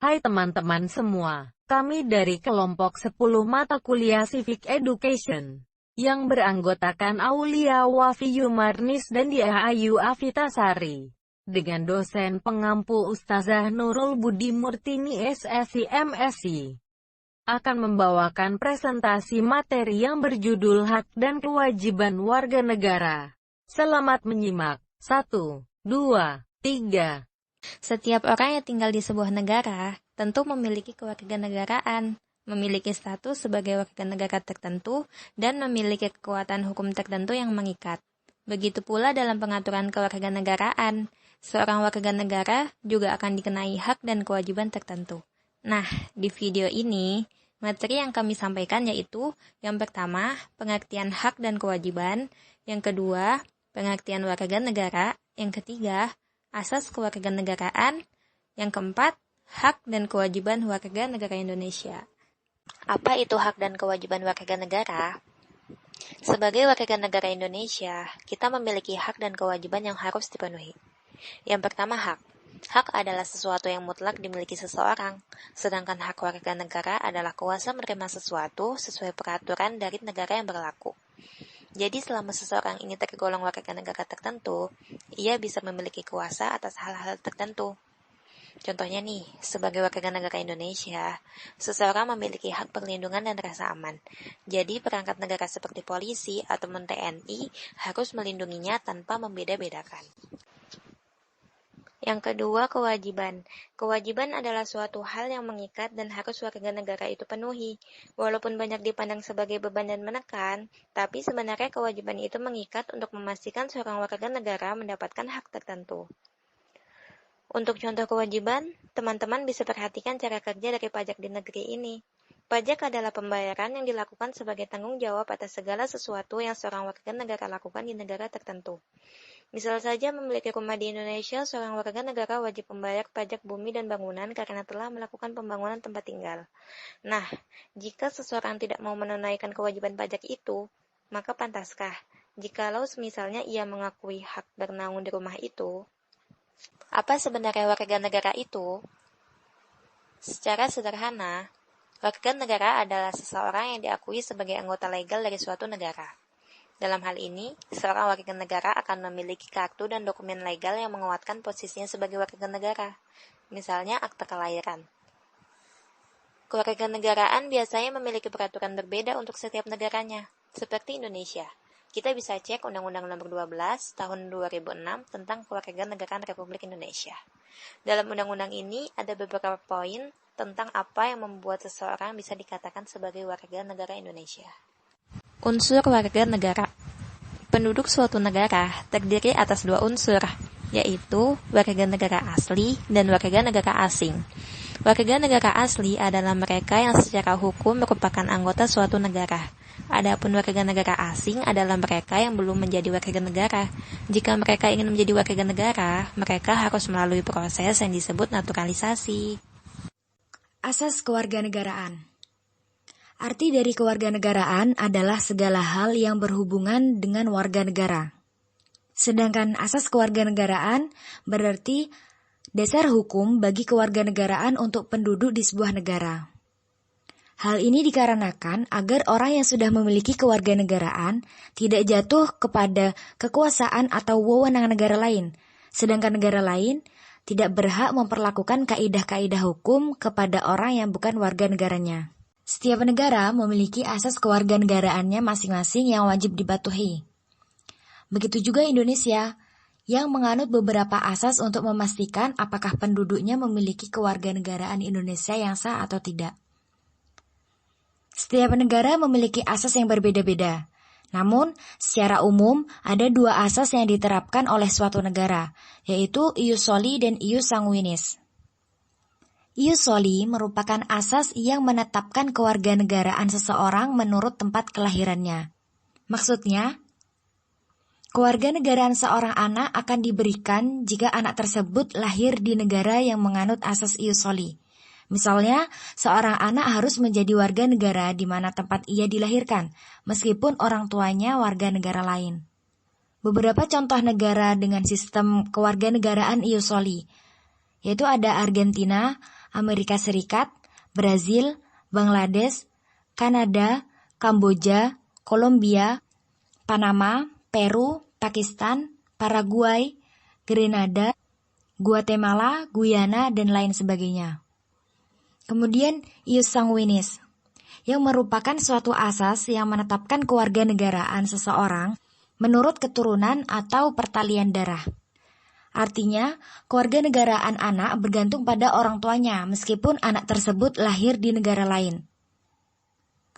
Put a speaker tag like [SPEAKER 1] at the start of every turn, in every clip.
[SPEAKER 1] Hai teman-teman semua, kami dari kelompok 10 mata kuliah Civic Education, yang beranggotakan Aulia Wafi Yumarnis dan Dia Ayu Afitasari, dengan dosen pengampu Ustazah Nurul Budi Murtini SSI MSI, akan membawakan presentasi materi yang berjudul Hak dan Kewajiban Warga Negara. Selamat menyimak. 1, 2, 3.
[SPEAKER 2] Setiap orang yang tinggal di sebuah negara tentu memiliki kewarganegaraan, memiliki status sebagai warga negara tertentu, dan memiliki kekuatan hukum tertentu yang mengikat. Begitu pula dalam pengaturan kewarganegaraan, seorang warga negara juga akan dikenai hak dan kewajiban tertentu. Nah, di video ini, materi yang kami sampaikan yaitu yang pertama, pengertian hak dan kewajiban, yang kedua, pengertian warga negara, yang ketiga, asas kewarganegaraan, yang keempat, hak dan kewajiban warga negara Indonesia. Apa itu hak dan kewajiban warga negara? Sebagai warga negara Indonesia, kita memiliki hak dan kewajiban yang harus dipenuhi. Yang pertama, hak. Hak adalah sesuatu yang mutlak dimiliki seseorang, sedangkan hak warga negara adalah kuasa menerima sesuatu sesuai peraturan dari negara yang berlaku. Jadi selama seseorang ini tergolong warga negara tertentu, ia bisa memiliki kuasa atas hal-hal tertentu. Contohnya nih, sebagai warga negara Indonesia, seseorang memiliki hak perlindungan dan rasa aman. Jadi perangkat negara seperti polisi atau TNI harus melindunginya tanpa membeda-bedakan. Yang kedua, kewajiban. Kewajiban adalah suatu hal yang mengikat dan harus warga negara itu penuhi. Walaupun banyak dipandang sebagai beban dan menekan, tapi sebenarnya kewajiban itu mengikat untuk memastikan seorang warga negara mendapatkan hak tertentu. Untuk contoh kewajiban, teman-teman bisa perhatikan cara kerja dari pajak di negeri ini. Pajak adalah pembayaran yang dilakukan sebagai tanggung jawab atas segala sesuatu yang seorang warga negara lakukan di negara tertentu. Misal saja memiliki rumah di Indonesia, seorang warga negara wajib membayar pajak bumi dan bangunan karena telah melakukan pembangunan tempat tinggal. Nah, jika seseorang tidak mau menunaikan kewajiban pajak itu, maka pantaskah jikalau misalnya ia mengakui hak bernaung di rumah itu? Apa sebenarnya warga negara itu? Secara sederhana, warga negara adalah seseorang yang diakui sebagai anggota legal dari suatu negara. Dalam hal ini, seorang warga negara akan memiliki kartu dan dokumen legal yang menguatkan posisinya sebagai warga negara, misalnya akta kelahiran. Kewarganegaraan biasanya memiliki peraturan berbeda untuk setiap negaranya, seperti Indonesia. Kita bisa cek Undang-Undang Nomor 12 Tahun 2006 tentang Kewarganegaraan Republik Indonesia. Dalam undang-undang ini ada beberapa poin tentang apa yang membuat seseorang bisa dikatakan sebagai warga negara Indonesia. Unsur warga negara. Penduduk suatu negara terdiri atas dua unsur, yaitu warga negara asli dan warga negara asing. Warga negara asli adalah mereka yang secara hukum merupakan anggota suatu negara. Adapun warga negara asing adalah mereka yang belum menjadi warga negara. Jika mereka ingin menjadi warga negara, mereka harus melalui proses yang disebut naturalisasi.
[SPEAKER 3] Asas kewarganegaraan. Arti dari kewarganegaraan adalah segala hal yang berhubungan dengan warga negara. Sedangkan asas kewarganegaraan berarti dasar hukum bagi kewarganegaraan untuk penduduk di sebuah negara. Hal ini dikarenakan agar orang yang sudah memiliki kewarganegaraan tidak jatuh kepada kekuasaan atau wewenang negara lain, sedangkan negara lain tidak berhak memperlakukan kaidah-kaidah hukum kepada orang yang bukan warga negaranya. Setiap negara memiliki asas kewarganegaraannya masing-masing yang wajib dipatuhi. Begitu juga Indonesia, yang menganut beberapa asas untuk memastikan apakah penduduknya memiliki kewarganegaraan Indonesia yang sah atau tidak. Setiap negara memiliki asas yang berbeda-beda. Namun, secara umum ada dua asas yang diterapkan oleh suatu negara, yaitu ius soli dan ius sanguinis. Ius soli merupakan asas yang menetapkan kewarganegaraan seseorang menurut tempat kelahirannya. Maksudnya, kewarganegaraan seorang anak akan diberikan jika anak tersebut lahir di negara yang menganut asas ius soli. Misalnya, seorang anak harus menjadi warga negara di mana tempat ia dilahirkan, meskipun orang tuanya warga negara lain. Beberapa contoh negara dengan sistem kewarganegaraan ius soli, yaitu ada Argentina, Amerika Serikat, Brazil, Bangladesh, Kanada, Kamboja, Kolombia, Panama, Peru, Pakistan, Paraguay, Grenada, Guatemala, Guyana, dan lain sebagainya. Kemudian ius sanguinis, yang merupakan suatu asas yang menetapkan kewarganegaraan seseorang menurut keturunan atau pertalian darah. Artinya, kewarganegaraan anak bergantung pada orang tuanya meskipun anak tersebut lahir di negara lain.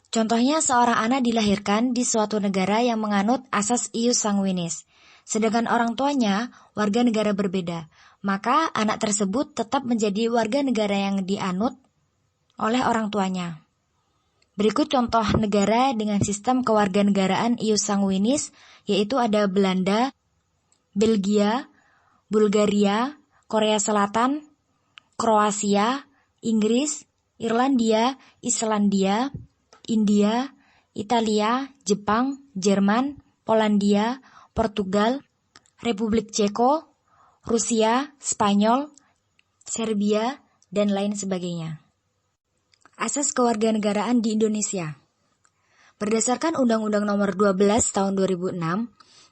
[SPEAKER 3] Contohnya, seorang anak dilahirkan di suatu negara yang menganut asas ius sanguinis, sedangkan orang tuanya warga negara berbeda, maka anak tersebut tetap menjadi warga negara yang dianut oleh orang tuanya. Berikut contoh negara dengan sistem kewarganegaraan ius sanguinis, yaitu ada Belanda, Belgia, Bulgaria, Korea Selatan, Kroasia, Inggris, Irlandia, Islandia, India, Italia, Jepang, Jerman, Polandia, Portugal, Republik Ceko, Rusia, Spanyol, Serbia, dan lain sebagainya. Asas kewarganegaraan di Indonesia. Berdasarkan Undang-Undang Nomor 12 Tahun 2006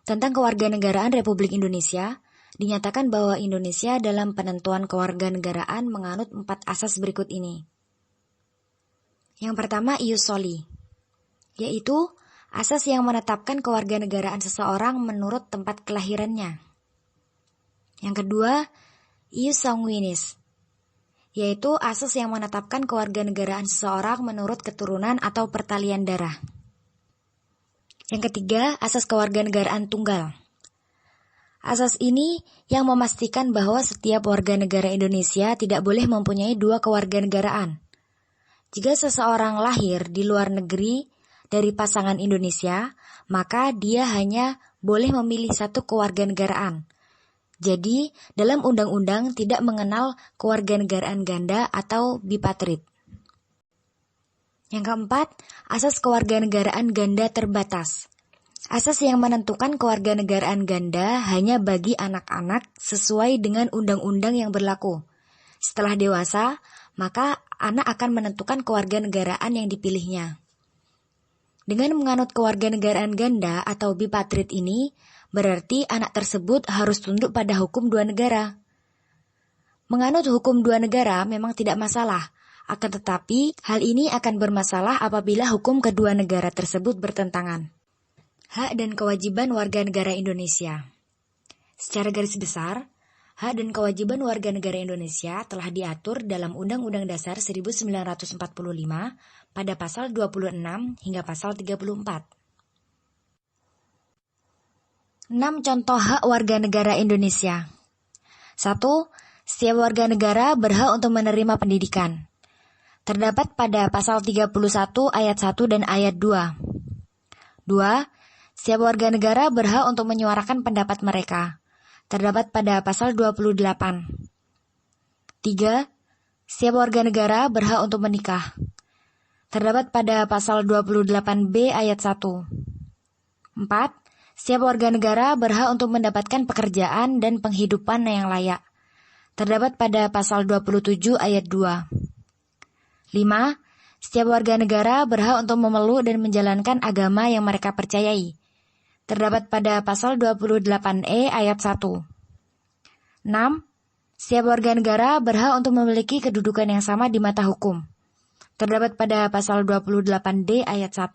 [SPEAKER 3] tentang Kewarganegaraan Republik Indonesia, dinyatakan bahwa Indonesia dalam penentuan kewarganegaraan menganut 4 asas berikut ini. Yang pertama, ius soli, yaitu asas yang menetapkan kewarganegaraan seseorang menurut tempat kelahirannya. Yang kedua, ius sanguinis, yaitu asas yang menetapkan kewarganegaraan seseorang menurut keturunan atau pertalian darah. Yang ketiga, asas kewarganegaraan tunggal. Asas ini yang memastikan bahwa setiap warga negara Indonesia tidak boleh mempunyai 2 kewarganegaraan. Jika seseorang lahir di luar negeri dari pasangan Indonesia, maka dia hanya boleh memilih 1 kewarganegaraan. Jadi, dalam undang-undang tidak mengenal kewarganegaraan ganda atau bipatrid. Yang keempat, asas kewarganegaraan ganda terbatas. Asas yang menentukan kewarganegaraan ganda hanya bagi anak-anak sesuai dengan undang-undang yang berlaku. Setelah dewasa, maka anak akan menentukan kewarganegaraan yang dipilihnya. Dengan menganut kewarganegaraan ganda atau bipatrid ini, berarti anak tersebut harus tunduk pada hukum 2 negara. Menganut hukum 2 negara memang tidak masalah, akan tetapi hal ini akan bermasalah apabila hukum kedua negara tersebut bertentangan. Hak dan kewajiban warga negara Indonesia. Secara garis besar, hak dan kewajiban warga negara Indonesia telah diatur dalam Undang-Undang Dasar 1945 pada pasal 26 hingga pasal 34. 6 contoh hak warga negara Indonesia. 1. Setiap warga negara berhak untuk menerima pendidikan. Terdapat pada pasal 31 ayat 1 dan ayat 2. 2. Setiap warga negara berhak untuk menyuarakan pendapat mereka. Terdapat pada pasal 28. 3. Setiap warga negara berhak untuk menikah. Terdapat pada pasal 28B ayat 1. 4. Setiap warga negara berhak untuk mendapatkan pekerjaan dan penghidupan yang layak. Terdapat pada pasal 27 ayat 2. 5. Setiap warga negara berhak untuk memeluk dan menjalankan agama yang mereka percayai. Terdapat pada pasal 28E ayat 1. 6. Setiap warga negara berhak untuk memiliki kedudukan yang sama di mata hukum. Terdapat pada pasal 28D ayat 1.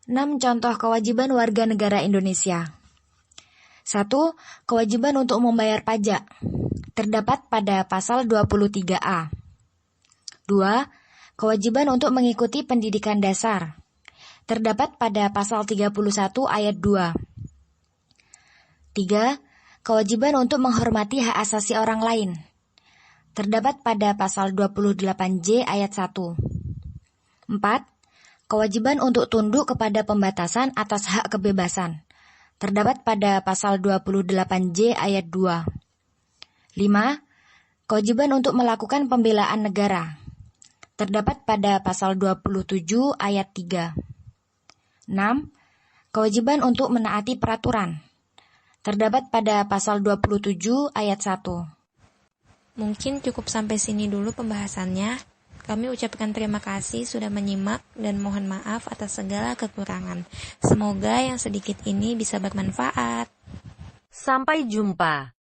[SPEAKER 3] 6 contoh kewajiban warga negara Indonesia. 1. Kewajiban untuk membayar pajak. Terdapat pada pasal 23A. 2. Kewajiban untuk mengikuti pendidikan dasar. Terdapat pada pasal 31 ayat 2. 3. Kewajiban untuk menghormati hak asasi orang lain. Terdapat pada pasal 28J ayat 1. 4. Kewajiban untuk tunduk kepada pembatasan atas hak kebebasan. Terdapat pada pasal 28J ayat 2. 5. Kewajiban untuk melakukan pembelaan negara. Terdapat pada pasal 27 ayat 3. 6. Kewajiban untuk menaati peraturan. Terdapat pada pasal 27 ayat 1.
[SPEAKER 2] Mungkin cukup sampai sini dulu pembahasannya. Kami ucapkan terima kasih sudah menyimak dan mohon maaf atas segala kekurangan. Semoga yang sedikit ini bisa bermanfaat.
[SPEAKER 1] Sampai jumpa.